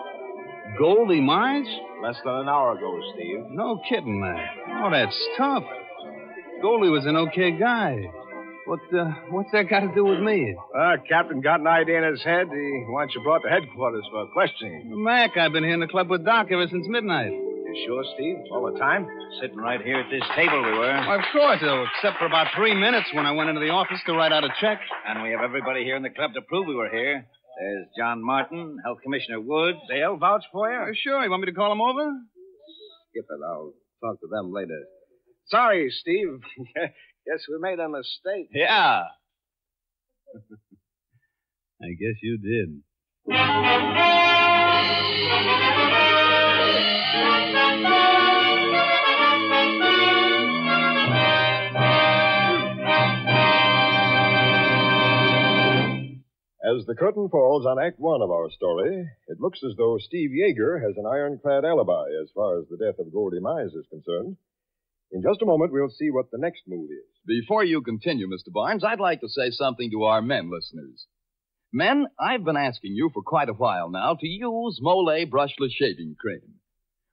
Goldie Mize? Less than an hour ago, Steve. No kidding, man. Oh, that's tough. Goldie was an okay guy. What's that got to do with me? Captain got an idea in his head. He wants you brought to headquarters for questioning. Mac, I've been here in the club with Doc ever since midnight. You sure, Steve? All the time? Sitting right here at this table we were. Well, of course, except for about 3 minutes when I went into the office to write out a check. And we have everybody here in the club to prove we were here. There's John Martin, Health Commissioner Woods. They'll vouch for you? Sure. You want me to call them over? Skip it. I'll talk to them later. Sorry, Steve. Guess we made a mistake. Yeah. I guess you did. As the curtain falls on Act One of our story, it looks as though Steve Yeager has an ironclad alibi as far as the death of Goldie Mize is concerned. In just a moment, we'll see what the next move is. Before you continue, Mr. Barnes, I'd like to say something to our men listeners. Men, I've been asking you for quite a while now to use Molle brushless shaving cream.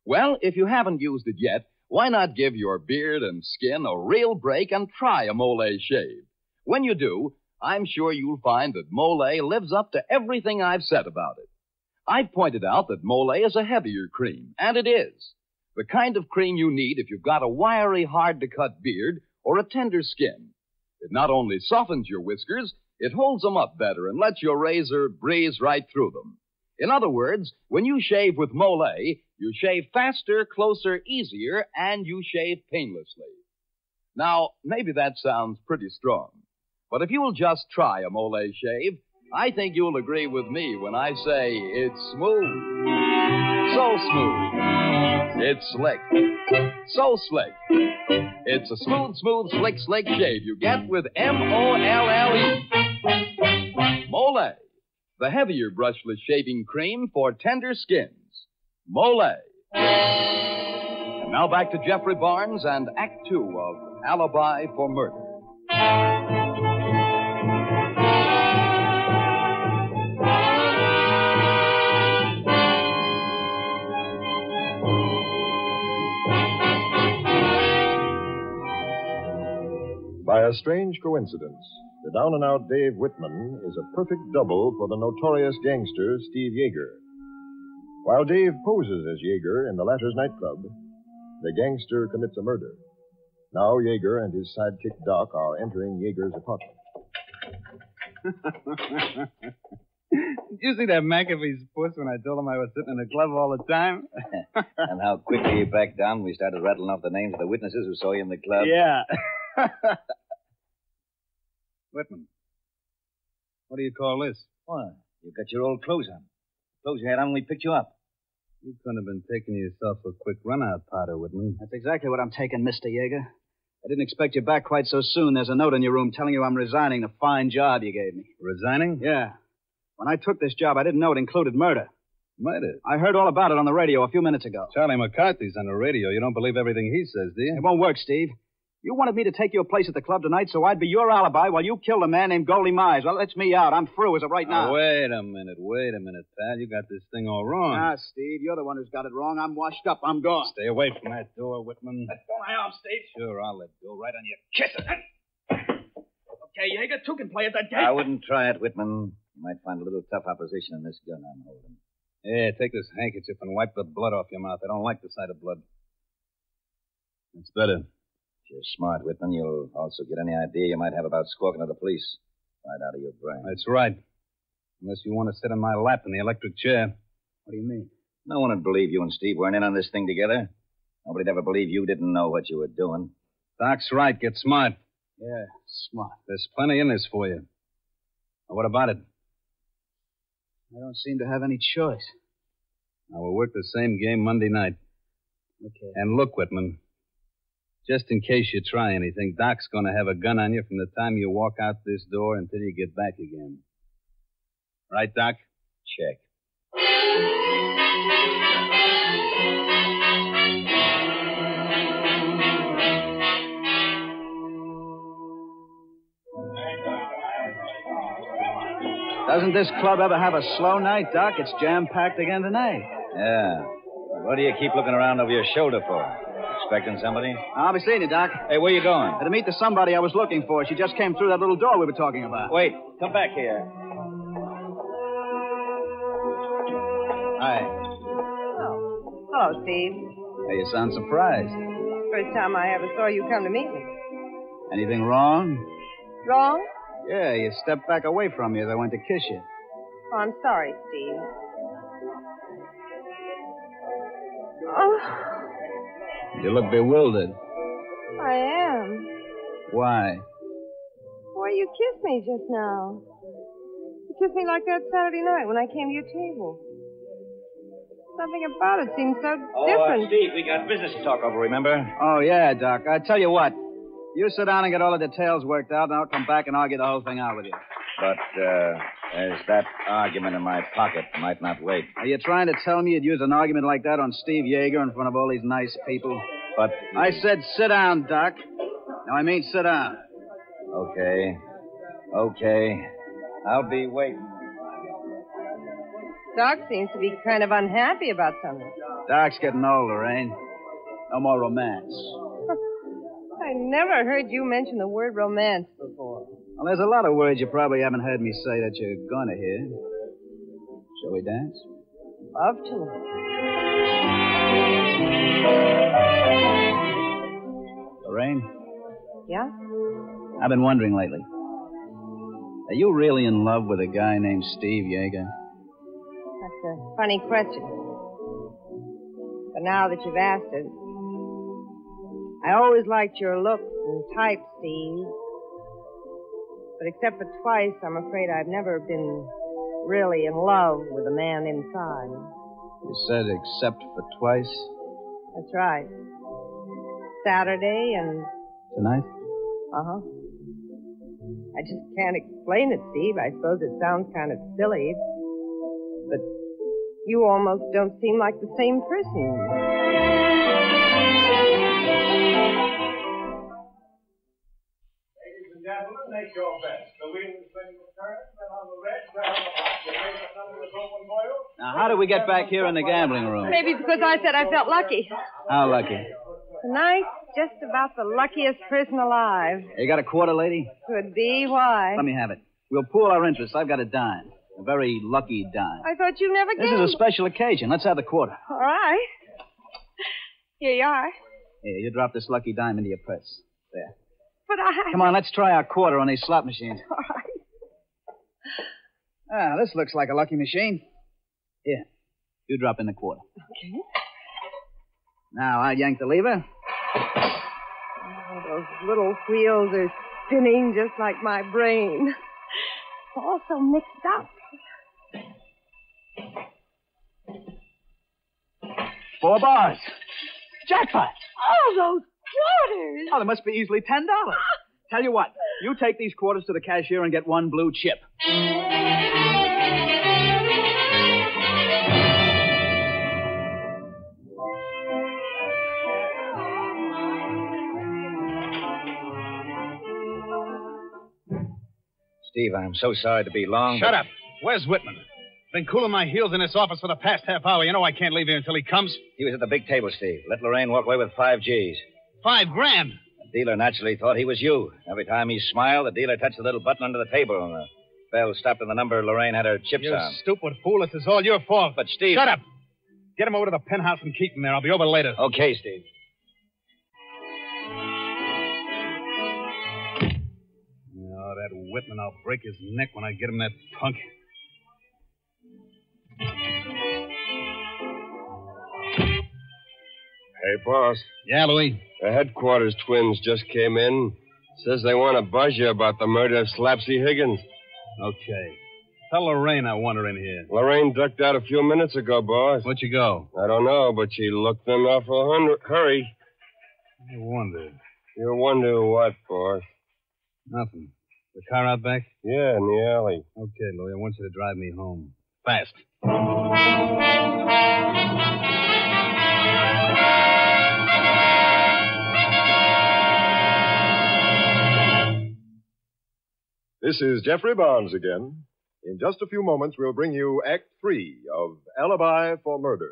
Well, if you haven't used it yet, why not give your beard and skin a real break and try a Molle shave? When you do, I'm sure you'll find that Molle lives up to everything I've said about it. I've pointed out that Molle is a heavier cream, and it is. The kind of cream you need if you've got a wiry, hard-to-cut beard or a tender skin. It not only softens your whiskers, it holds them up better and lets your razor breeze right through them. In other words, when you shave with Molle, you shave faster, closer, easier, and you shave painlessly. Now, maybe that sounds pretty strong, but if you will just try a Molle shave, I think you'll agree with me when I say it's smooth. So smooth. It's slick. So slick. It's a smooth, slick shave you get with Molle. Molle, the heavier brushless shaving cream for tender skins. Molle. And now back to Jeffrey Barnes and Act Two of Alibi for Murder. By a strange coincidence, the down-and-out Dave Whitman is a perfect double for the notorious gangster Steve Yeager. While Dave poses as Yeager in the latter's nightclub, the gangster commits a murder. Now Yeager and his sidekick Doc are entering Yeager's apartment. Did you see that McAfee's puss when I told him I was sitting in the club all the time? And how quickly you backed down when we started rattling off the names of the witnesses who saw you in the club? Yeah. Whitman, what do you call this? What? You've got your old clothes on. Clothes you had on when we picked you up. You couldn't have been taking yourself a quick run-out, Potter, Whitman. That's exactly what I'm taking, Mr. Yeager. I didn't expect you back quite so soon. There's a note in your room telling you I'm resigning the fine job you gave me. Resigning? Yeah. When I took this job, I didn't know it included murder. Murder? I heard all about it on the radio a few minutes ago. Charlie McCarthy's on the radio. You don't believe everything he says, do you? It won't work, Steve. You wanted me to take your place at the club tonight so I'd be your alibi while you killed a man named Goldie Mize. Well, that's me out. I'm through as of right now. Wait a minute, pal. You got this thing all wrong. Ah, Steve, you're the one who's got it wrong. I'm washed up. I'm gone. Stay away from that door, Whitman. Let go my arm, Steve. Sure, I'll let go. Right on your Kiss it. Okay, Yeager, two can play at that game. I wouldn't try it, Whitman. You might find a little tough opposition in this gun I'm holding. Yeah, take this handkerchief and wipe the blood off your mouth. I don't like the sight of blood. It's better. If you're smart, Whitman, you'll also get any idea you might have about squawking to the police right out of your brain. That's right. Unless you want to sit in my lap in the electric chair. What do you mean? No one would believe you and Steve weren't in on this thing together. Nobody'd ever believe you didn't know what you were doing. Doc's right. Get smart. Yeah, smart. There's plenty in this for you. Now, what about it? I don't seem to have any choice. Now, we'll work the same game Monday night. Okay. And look, Whitman, just in case you try anything, Doc's going to have a gun on you from the time you walk out this door until you get back again. Right, Doc? Check. Doesn't this club ever have a slow night, Doc? It's jam-packed again tonight. Yeah. What do you keep looking around over your shoulder for? Expecting somebody? I'll be seeing you, Doc. Hey, where you going? To meet the somebody I was looking for. She just came through that little door we were talking about. Wait. Come back here. Hi. Oh. Hello, Steve. Hey, you sound surprised. First time I ever saw you come to meet me. Anything wrong? Wrong? Yeah, you stepped back away from me as I went to kiss you. Oh, I'm sorry, Steve. Oh, You look bewildered. I am. Why? Why, you kissed me just now. You kissed me like that Saturday night when I came to your table. Something about it seemed so different. Steve, we got business to talk over, remember? Oh, yeah, Doc. I tell you what. You sit down and get all the details worked out, and I'll come back and argue the whole thing out with you. But, there's that argument in my pocket. Might not wait. Are you trying to tell me you'd use an argument like that on Steve Yeager in front of all these nice people? But... I said sit down, Doc. No, I mean sit down. Okay. I'll be waiting. Doc seems to be kind of unhappy about something. Doc's getting older, ain't? No more romance. I never heard you mention the word romance before. Well, there's a lot of words you probably haven't heard me say that you're going to hear. Shall we dance? Love to. Lorraine? Yeah? I've been wondering lately. Are you really in love with a guy named Steve Yeager? That's a funny question. But now that you've asked it, I always liked your looks and type, Steve. But except for twice, I'm afraid I've never been really in love with a man inside. You said except for twice? That's right. Saturday and... Tonight? Uh-huh. I just can't explain it, Steve. I suppose it sounds kind of silly. But you almost don't seem like the same person. Make your best. The wheel is ready to turn, and on the red, grab the box. Your favorite number is open for you. Now, how did we get back here in the gambling room? Maybe because I said I felt lucky. How lucky? Tonight, just about the luckiest person alive. You got a quarter, lady? Could be. Why? Let me have it. We'll pool our interests. I've got a dime. A very lucky dime. I thought you never This gave. is a special occasion. Let's have the quarter. All right. Here you are. Here, you drop this lucky dime into your purse. There. But I... Come on, let's try our quarter on these slot machines. All right. This looks like a lucky machine. Here, you drop in the quarter. Okay. Now, I'll yank the lever. Oh, those little wheels are spinning just like my brain. It's all so mixed up. 4 bars. Jackpot. Oh, those quarters. Oh, there must be easily $10. Tell you what, you take these quarters to the cashier and get 1 blue chip. Steve, I'm so sorry to be long. Shut up. Where's Whitman? Been cooling my heels in this office for the past half hour. You know I can't leave here until he comes. He was at the big table, Steve. Let Lorraine walk away with 5 G's. $5 grand. The dealer naturally thought he was you. Every time he smiled, the dealer touched the little button under the table, and the bell stopped on the number Lorraine had her chips You on. stupid fool. This is all your fault. But, Steve... Shut up. Get him over to the penthouse and keep him there. I'll be over later. Okay, Steve. Oh, that Whitman, I'll break his neck when I get him that punk. Hey, boss. Yeah, Louis? The headquarters twins just came in. Says they want to buzz you about the murder of Slapsy Higgins. Okay. Tell Lorraine I want her in here. Lorraine ducked out a few minutes ago, boss. Where'd you go? I don't know, but she looked in awful hurry. I wonder. You wonder what, boss? Nothing. The car out back? Yeah, in the alley. Okay, Louis, I want you to drive me home. Fast. This is Jeffrey Barnes again. In just a few moments, we'll bring you Act 3 of Alibi for Murder.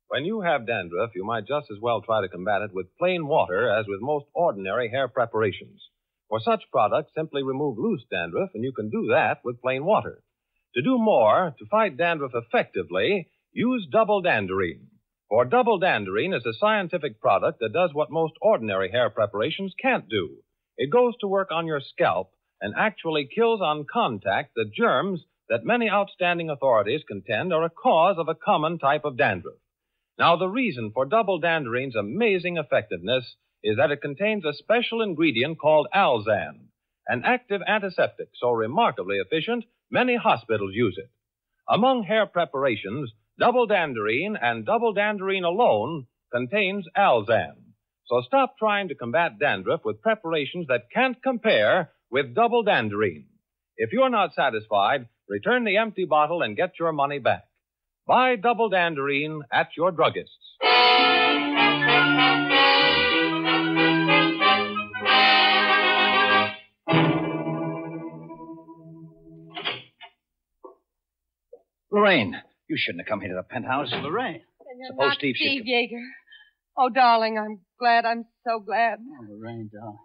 When you have dandruff, you might just as well try to combat it with plain water as with most ordinary hair preparations. For such products, simply remove loose dandruff, and you can do that with plain water. To do more, to fight dandruff effectively, use double danderine. For double danderine is a scientific product that does what most ordinary hair preparations can't do. It goes to work on your scalp and actually kills on contact the germs that many outstanding authorities contend are a cause of a common type of dandruff. Now, the reason for double danderine's amazing effectiveness is that it contains a special ingredient called Alzan, an active antiseptic so remarkably efficient, many hospitals use it. Among hair preparations, double danderine and double danderine alone contains Alzan. So stop trying to combat dandruff with preparations that can't compare with double danderine. If you're not satisfied, return the empty bottle and get your money back. Buy double danderine at your druggist's. Lorraine, you shouldn't have come here to the penthouse. Lorraine. And you're Suppose not Steve Steve Yeager. Oh, darling, I'm glad. I'm so glad. Oh, Lorraine, darling.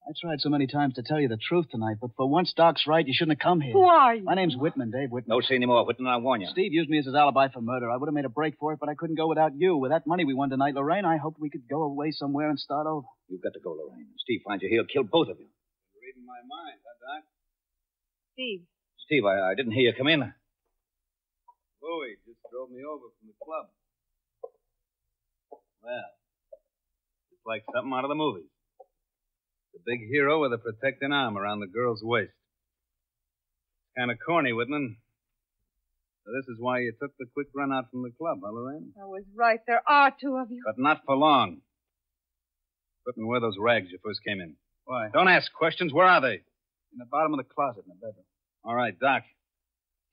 I tried so many times to tell you the truth tonight, but for once Doc's right, you shouldn't have come here. Who are you? My name's Whitman, Dave Whitman. Don't say any more, Whitman. I'll warn you. Steve used me as his alibi for murder. I would have made a break for it, but I couldn't go without you. With that money we won tonight, Lorraine, I hoped we could go away somewhere and start over. You've got to go, Lorraine. If Steve finds you, he'll kill both of you. You're reading my mind, huh, Doc? Steve. Steve, I didn't hear you come in. Louis just drove me over from the club. Well, it's like something out of the movies. The big hero with a protecting arm around the girl's waist. Kind of corny, Whitman. So this is why you took the quick run out from the club, huh, Lorraine? I was right. There are 2 of you. But not for long. Whitman, where are those rags you first came in? Why? Don't ask questions. Where are they? In the bottom of the closet in the bedroom. All right, Doc.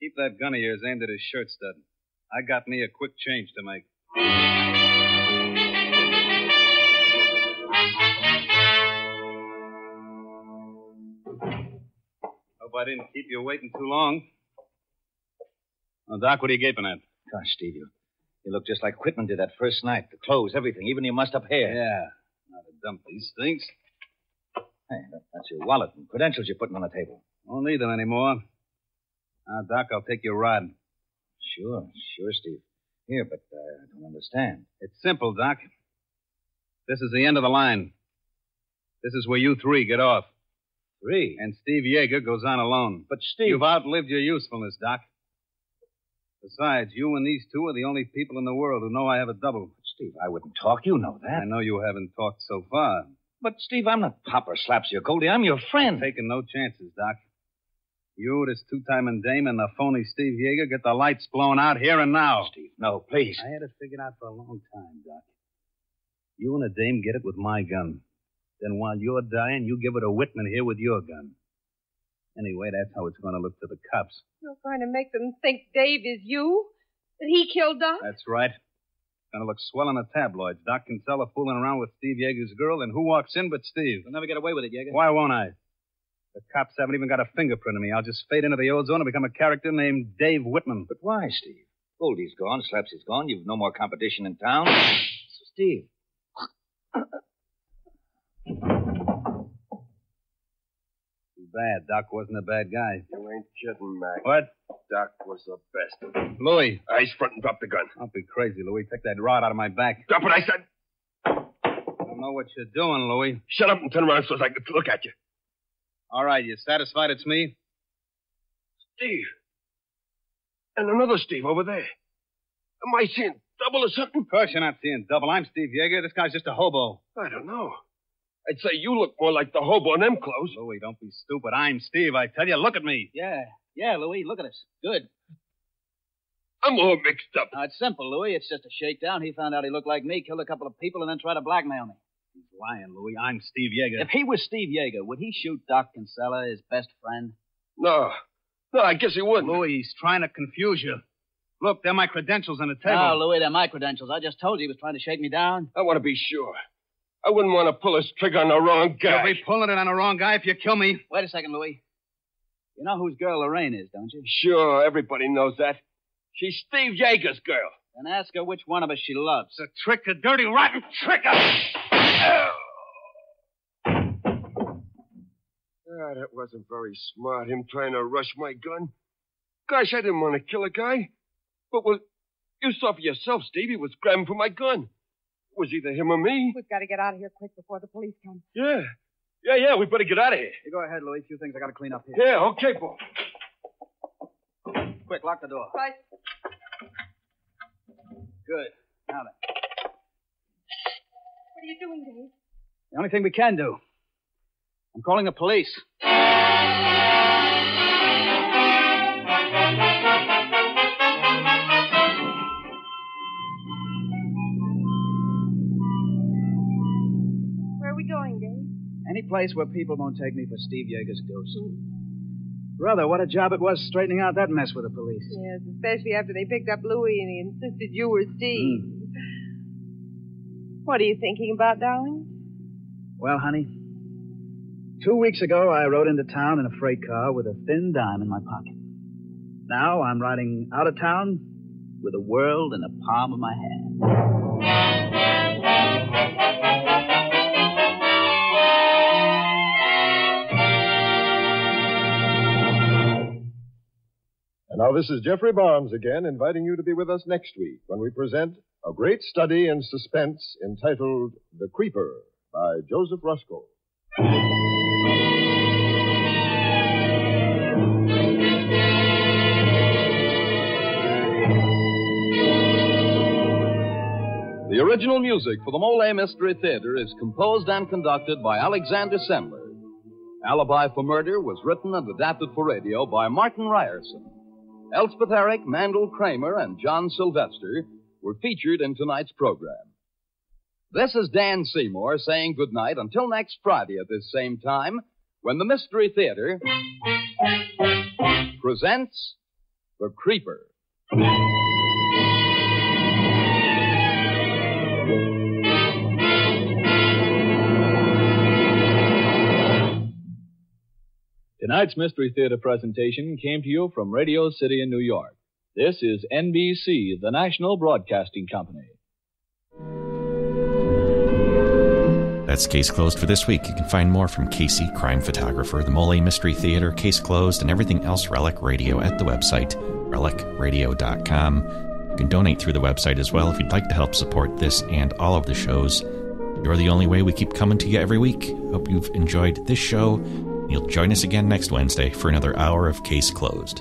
Keep that gun of yours aimed at his shirt stud. I got me a quick change to make. Hope I didn't keep you waiting too long. Well, Doc, what are you gaping at? Gosh, Steve, you look just like Whitman did that first night. The clothes, everything, even your mussed up hair. Yeah. Now to dump these things. Hey, that's your wallet and credentials you're putting on the table. Won't need them anymore. Doc, I'll take your rod. Sure, Steve. Here, but I don't understand. It's simple, Doc. This is the end of the line. This is where you three get off. Three? And Steve Yeager goes on alone. But, Steve... You've outlived your usefulness, Doc. Besides, you and these two are the only people in the world who know I have a double. Steve, I wouldn't talk. You know that. I know you haven't talked so far. But, Steve, I'm not Papa Slaps your Goldie. I'm your friend. I'm taking no chances, Doc. You, this two-timing dame, and the phony Steve Yeager get the lights blown out here and now. Steve, no, please. I had it figured out for a long time, Doc. You and the dame get it with my gun. Then while you're dying, you give it to Whitman here with your gun. Anyway, that's how it's going to look to the cops. You're going to make them think Dave is you? That he killed Doc? That's right. Going to look swell in the tabloids. Doc Kinsella fooling around with Steve Yeager's girl, and who walks in but Steve? You'll never get away with it, Yeager. Why won't I? The cops haven't even got a fingerprint of me. I'll just fade into the ozone and become a character named Dave Whitman. But why, Steve? Goldie's gone, Slaps is gone. You've no more competition in town. Steve. Too bad. Doc wasn't a bad guy. You ain't kidding, Mac. What? Doc was the best. Louis. He's front and drop the gun. Don't be crazy, Louis. Take that rod out of my back. Drop it, I said. I don't know what you're doing, Louis. Shut up and turn around so I can look at you. All right, you satisfied it's me? Steve. And another Steve over there. Am I seeing double or something? Of course you're not seeing double. I'm Steve Yeager. This guy's just a hobo. I don't know. I'd say you look more like the hobo in them clothes. Louis, don't be stupid. I'm Steve, I tell you. Look at me. Yeah, Louis, look at us. Good. I'm all mixed up. Now, it's simple, Louis. It's just a shakedown. He found out he looked like me, killed a couple of people, and then tried to blackmail me. He's lying, Louis. I'm Steve Yeager. If he was Steve Yeager, would he shoot Doc Kinsella, his best friend? No, I guess he wouldn't. Louis, he's trying to confuse you. Look, they're my credentials on the table. No, Louis, they're my credentials. I just told you he was trying to shake me down. I want to be sure. I wouldn't want to pull his trigger on the wrong guy. You'll be pulling it on the wrong guy if you kill me. Wait a second, Louis. You know whose girl Lorraine is, don't you? Sure, everybody knows that. She's Steve Yeager's girl. Then ask her which one of us she loves. It's a trick, a dirty, rotten trick. That wasn't very smart, him trying to rush my gun. Gosh, I didn't want to kill a guy. But, well, you saw for yourself, Steve. He was grabbing for my gun. It was either him or me. We've got to get out of here quick before the police come. Yeah, we better get out of here. You go ahead, Louis. A few things I got to clean up here. Yeah, okay, boy. Quick, lock the door. Right. Good. Now then. What are you doing, Dave? The only thing we can do. I'm calling the police. Where are we going, Dave? Any place where people won't take me for Steve Yeager's ghost. Brother, what a job it was straightening out that mess with the police. Yes, especially after they picked up Louis and he insisted you were Steve. What are you thinking about, darling? Well, honey, 2 weeks ago I rode into town in a freight car with a thin dime in my pocket. Now I'm riding out of town with the world in the palm of my hand. And now this is Jeffrey Barnes again, inviting you to be with us next week when we present a great study in suspense entitled The Creeper by Joseph Ruskell. The original music for the Molle Mystery Theater is composed and conducted by Alexander Sendler. Alibi for Murder was written and adapted for radio by Martin Ryerson. Elspeth Eric, Mandel Kramer, and John Sylvester were featured in tonight's program. This is Dan Seymour saying goodnight until next Friday at this same time, when the Mystery Theater presents The Creeper. Tonight's Mystery Theater presentation came to you from Radio City in New York. This is NBC, the National Broadcasting Company. That's Case Closed for this week. You can find more from Casey, crime photographer, the Molle Mystery Theater, Case Closed, and everything else Relic Radio at the website, relicradio.com. You can donate through the website as well if you'd like to help support this and all of the shows. You're the only way we keep coming to you every week. Hope you've enjoyed this show. You'll join us again next Wednesday for another hour of Case Closed.